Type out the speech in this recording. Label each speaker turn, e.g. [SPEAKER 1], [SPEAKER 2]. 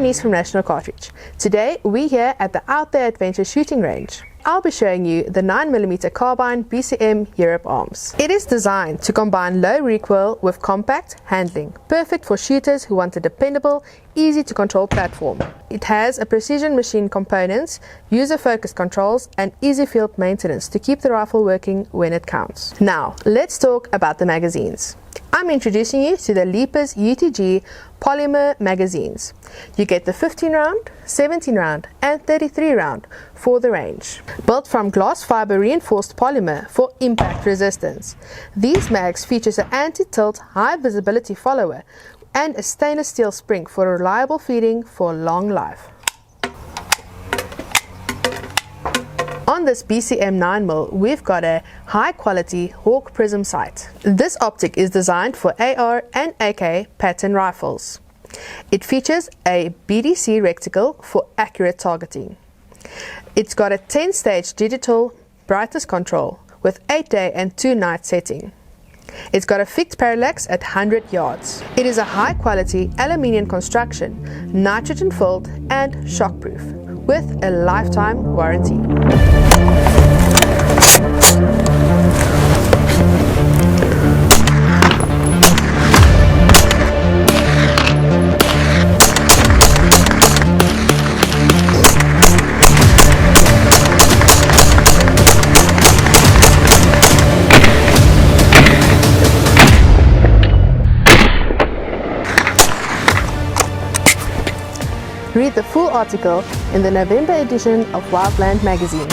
[SPEAKER 1] Denise from National Cartridge. Today we're here at the Out There Adventure shooting range. I'll be showing you the 9mm Carbine BCM Europ arms. It is designed to combine low recoil with compact handling, perfect for shooters who want a dependable, easy to control platform. It has a precision machine components, user focused controls and easy field maintenance to keep the rifle working when it counts. Now let's talk about the magazines. I'm introducing you to the Leapers UTG polymer magazines. You get the 15 round, 17 round and 33 round for the range. Built from glass fiber reinforced polymer for impact resistance. These mags features an anti-tilt high visibility follower and a stainless steel spring for reliable feeding for long life. On this BCM 9mm, we've got a high-quality HAWKE prism sight. This optic is designed for AR and AK pattern rifles. It features a BDC reticle for accurate targeting. It's got a 10-stage digital brightness control with 8-day and 2-night setting. It's got a fixed parallax at 100 yards. It is a high-quality aluminium construction, nitrogen-filled and shockproof, with a lifetime warranty. Read the full article in the November edition of Wildland magazine.